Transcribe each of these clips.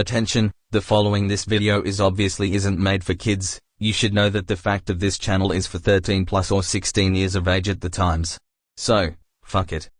Attention, the following this video is obviously isn't made for kids. You should know that the fact of this channel is for 13 plus or 16 years of age at the times. So, fuck it.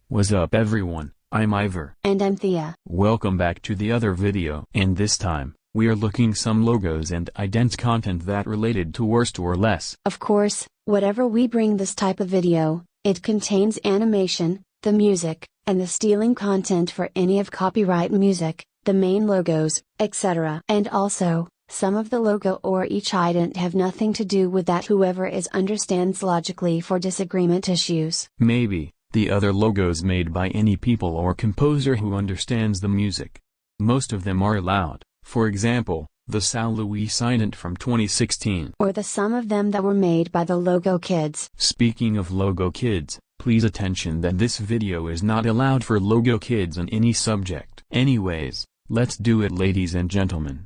What's up everyone, I'm Ivor. And I'm Thea. Welcome back to the other video. And this time, we are looking some logos and idents content that related to worst or less. Of course, whatever we bring this type of video, it contains animation, the music, and the stealing content for any of copyright music, the main logos, etc. And also, some of the logo or each ident have nothing to do with that whoever is understands logically for disagreement issues. Maybe the other logos made by any people or composer who understands the music. Most of them are allowed, for example, the São Luís ident from 2016. Or the some of them that were made by the logo kids. Speaking of logo kids, please attention that this video is not allowed for logo kids on any subject. Anyways, let's do it ladies and gentlemen.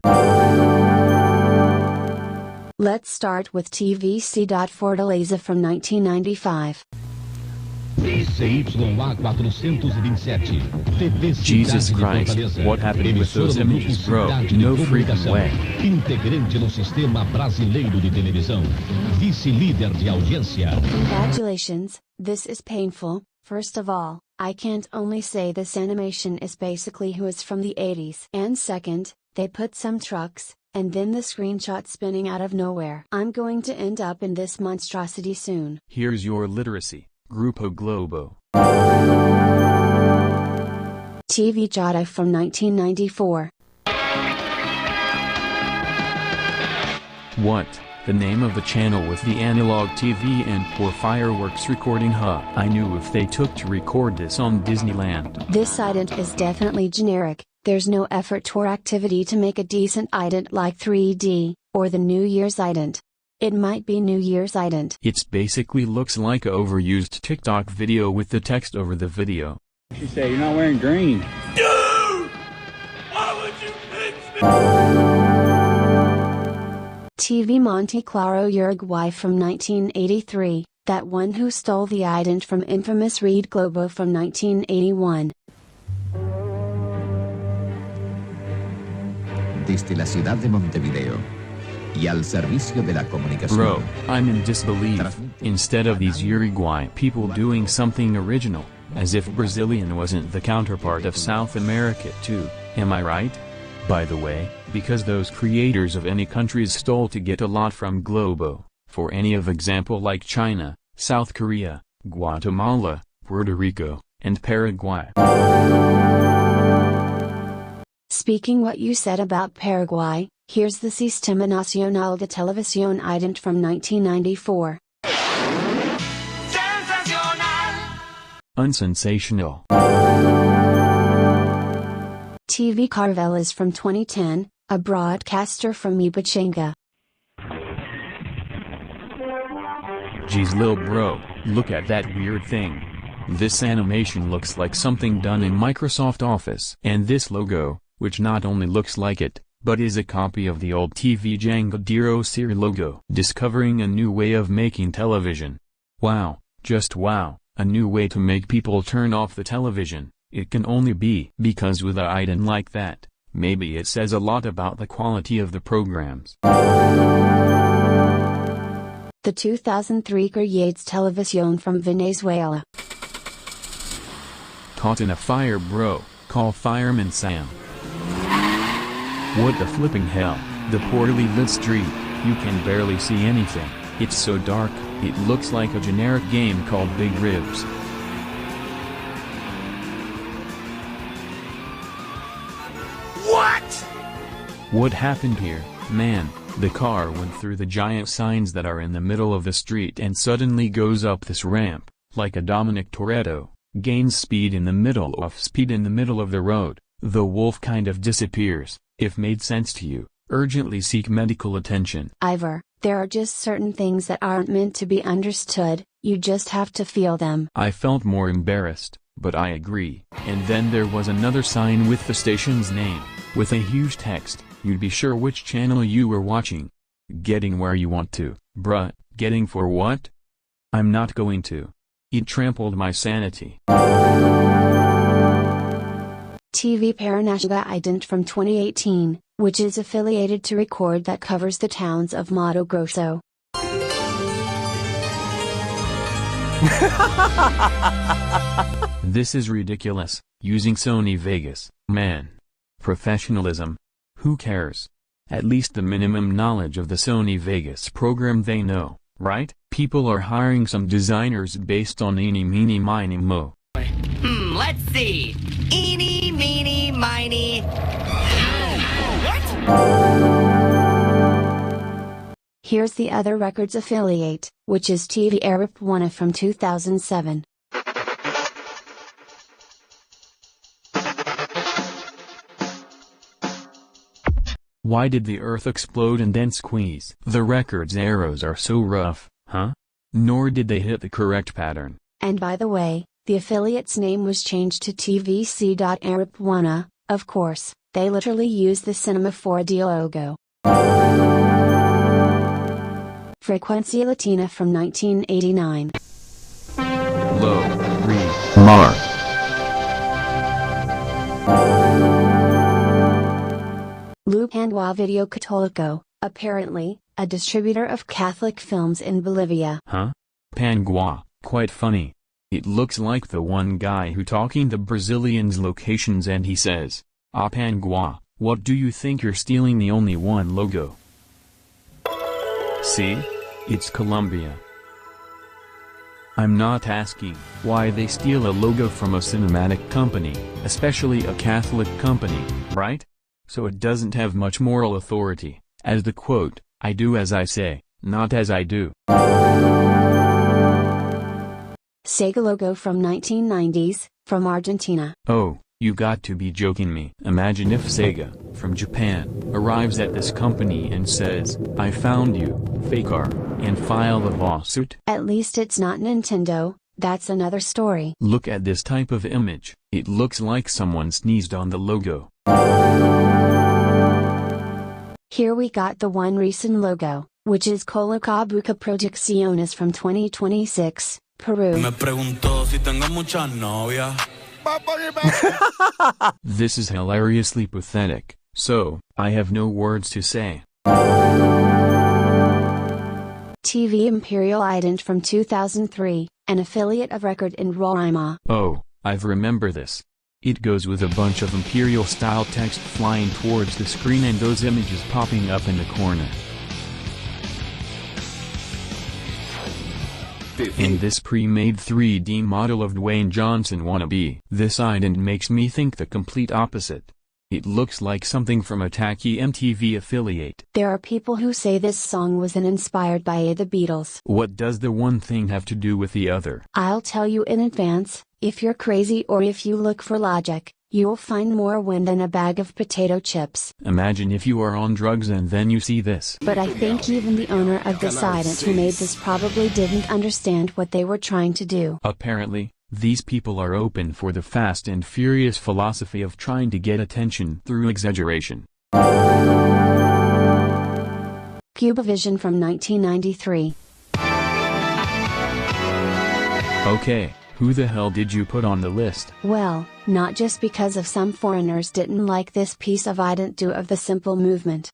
Let's start with TVC. Fortaleza from 1995. Jesus Christ, what happened with those images, bro? No freaking way. Integrante no sistema brasileiro de televisão. Vice-líder de audiência. Congratulations, this is painful. First of all, I can't only say this animation is basically who is from the 80s. And second, they put some trucks, and then the screenshot spinning out of nowhere. I'm going to end up in this monstrosity soon. Here's your literacy. Grupo Globo. TV Jada from 1994. What? The name of the channel with the analog TV and poor fireworks recording, huh? I knew if they took to record this on Disneyland. This ident is definitely generic. There's no effort or activity to make a decent ident like 3D, or the New Year's ident. It might be New Year's ident. It's basically looks like a overused TikTok video with the text over the video. She said, "You're not wearing green." Dude! Why would you pinch me? TV Monte Claro Uruguay from 1983, that one who stole the ident from infamous Rede Globo from 1981. Desde la ciudad de Montevideo. Y al servicio de la comunicación. Bro, I'm in disbelief. Instead of these Uruguay people doing something original, as if Brazilian wasn't the counterpart of South America too, am I right? By the way, because those creators of any countries stole to get a lot from Globo, for any of example like China, South Korea, Guatemala, Puerto Rico, and Paraguay. Speaking what you said about Paraguay, here's the Sistema Nacional de Televisión ident from 1994. Unsensational. TV Carvelas from 2010, a broadcaster from Ipatinga. Geez lil bro, look at that weird thing. This animation looks like something done in Microsoft Office. And this logo, which not only looks like it, but is a copy of the old TV Jangadero Siri logo. Discovering a new way of making television. Wow, just wow, a new way to make people turn off the television. It can only be because with an ident like that, maybe it says a lot about the quality of the programs. The 2003 Grades Televisión from Venezuela. Caught in a fire bro, call Fireman Sam. What the flipping hell, the poorly lit street, you can barely see anything, it's so dark, it looks like a generic game called Big Ribs. What? What happened here, man? The car went through the giant signs that are in the middle of the street and suddenly goes up this ramp, like a Dominic Toretto, gains speed in the middle of the road, the wolf kind of disappears. If made sense to you, urgently seek medical attention. Ivor, there are just certain things that aren't meant to be understood, you just have to feel them. I felt more embarrassed, but I agree. And then there was another sign with the station's name, with a huge text, you'd be sure which channel you were watching. Getting where you want to, bruh, getting for what? I'm not going to. It trampled my sanity. TV Paranashga Ident from 2018, which is affiliated to Record that covers the towns of Mato Grosso. This is ridiculous, using Sony Vegas, man. Professionalism. Who cares? At least the minimum knowledge of the Sony Vegas program they know, right? People are hiring some designers based on eeny meeny miny mo. Let's see. Eeny meeny miny. What? Here's the other records affiliate, which is TV Arip1 from 2007. Why did the earth explode and then squeeze? The record's arrows are so rough, huh? Nor did they hit the correct pattern. And by the way, the affiliate's name was changed to TVC.Arip1, of course, they literally use the Cinema 4D logo. Frequency Latina from 1989. Low, re, mar. Lupandwa Video Católico, apparently, a distributor of Catholic films in Bolivia. Huh? Pangua, quite funny. It looks like the one guy who talking the Brazilians' locations and he says, "Ah Pangua, what do you think you're stealing the only one logo?" See? It's Colombia. I'm not asking why they steal a logo from a cinematic company, especially a Catholic company, right? So it doesn't have much moral authority, as the quote, "I do as I say, not as I do." Sega logo from 1990s, from Argentina. Oh, you got to be joking me. Imagine if Sega, from Japan, arrives at this company and says, "I found you, faker," and file a lawsuit. At least it's not Nintendo, that's another story. Look at this type of image, it looks like someone sneezed on the logo. Here we got the one recent logo, which is Colocabuca Producciones from 2026, Peru. This is hilariously pathetic, so, I have no words to say. TV Imperial Ident from 2003, an affiliate of Record in Roraima. Oh, I remember this. It goes with a bunch of imperial-style text flying towards the screen and those images popping up in the corner. In this pre-made 3D model of Dwayne Johnson wannabe, this ident makes me think the complete opposite. It looks like something from a tacky MTV affiliate. There are people who say this song was inspired by the Beatles. What does the one thing have to do with the other? I'll tell you in advance, if you're crazy or if you look for logic, you'll find more wind than a bag of potato chips. Imagine if you are on drugs and then you see this. But I think even the owner of this ident who made this probably didn't understand what they were trying to do. Apparently, these people are open for the fast and furious philosophy of trying to get attention through exaggeration. Cubavision from 1993. Okay, who the hell did you put on the list? Well, not just because of some foreigners didn't like this piece of ident do of the simple movement.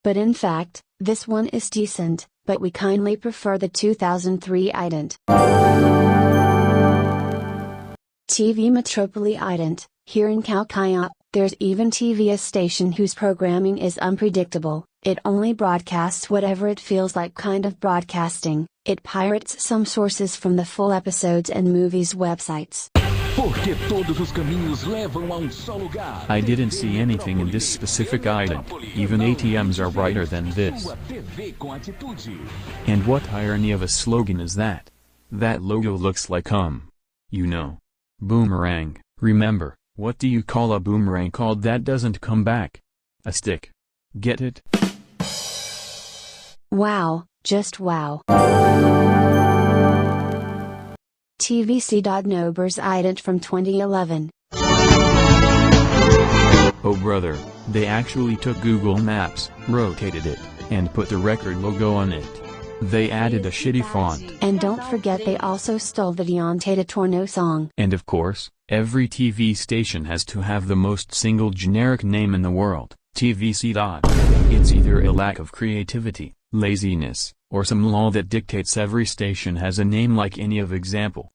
But in fact, this one is decent, but we kindly prefer the 2003 ident. TV Metropoli Ident, here in Calcaya, there's even TV station whose programming is unpredictable, it only broadcasts whatever it feels like kind of broadcasting, it pirates some sources from the full episodes and movies websites. I didn't see anything in this specific ident, even ATMs are brighter than this. And what irony of a slogan is that? That logo looks like you know. Boomerang. Remember, what do you call a boomerang called that doesn't come back? A stick. Get it? Wow, just wow. TVC.Nobers ident from 2011. Oh brother, They actually took Google Maps, rotated it, and put the record logo on it. They added a shitty font. And don't forget they also stole the Deontay Torno song. And of course, every TV station has to have the most single generic name in the world, TVC. It's either a lack of creativity, laziness, or some law that dictates every station has a name like any of example.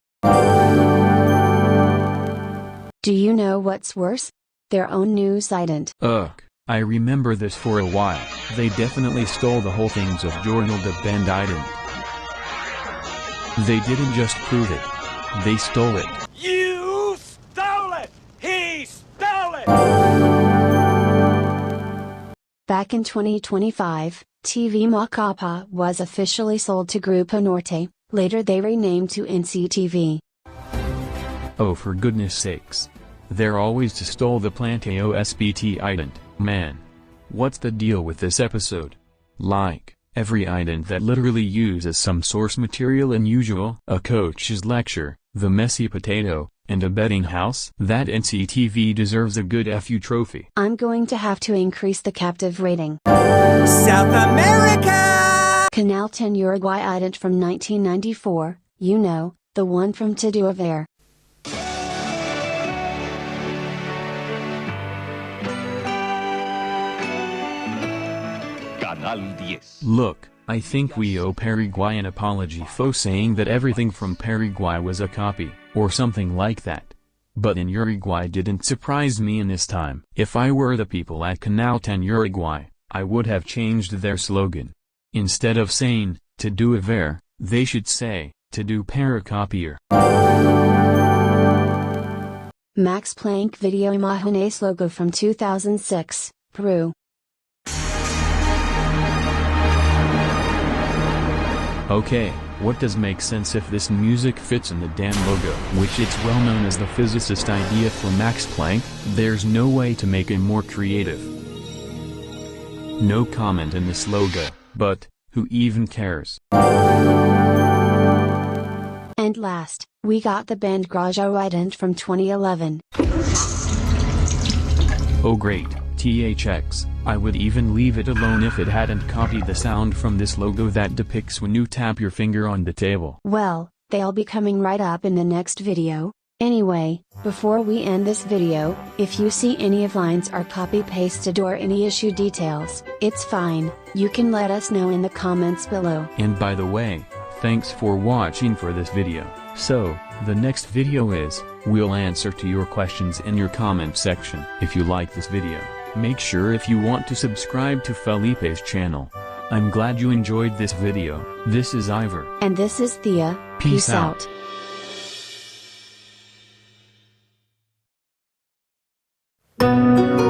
Do you know what's worse? Their own news ident. Ugh, I remember this for a while. They definitely stole the whole things of Journal the Band Ident. They didn't just prove it. They stole it. You stole it! He stole it! Back in 2025, TV Macapa was officially sold to Grupo Norte, later they renamed to NCTV. Oh, for goodness sakes. They're always to stole the Planteo SBT ident, man. What's the deal with this episode? Like, every ident that literally uses some source material unusual, a coach's lecture, the messy potato, and a betting house, that NCTV deserves a good FU trophy. I'm going to have to increase the captive rating. South America! Canal 10 Uruguay ident from 1994, you know, the one from To Do Aver. Look, I think we owe Paraguay an apology for saying that everything from Paraguay was a copy, or something like that. But in Uruguay didn't surprise me in this time. If I were the people at Canal 10 Uruguay, I would have changed their slogan. Instead of saying, To Do Aver, they should say, To Do Paracopier. Max Planck Video Imágenes logo from 2006, Peru. Okay, what does make sense if this music fits in the damn logo? Which it's well known as the physicist idea for Max Planck, there's no way to make it more creative. No comment in this logo, but, who even cares? And last, we got the band Grajo ident from 2011. Oh great, THX, I would even leave it alone if it hadn't copied the sound from this logo that depicts when you tap your finger on the table. Well, they'll be coming right up in the next video. Anyway, before we end this video, if you see any of lines are copy-pasted or any issue details, it's fine, you can let us know in the comments below. And by the way, thanks for watching for this video. So, the next video is, we'll answer to your questions in your comment section. If you like this video, make sure if you want to subscribe to Felipe's channel. I'm glad you enjoyed this video. This is Ivor. And this is Thea. Peace out. Out.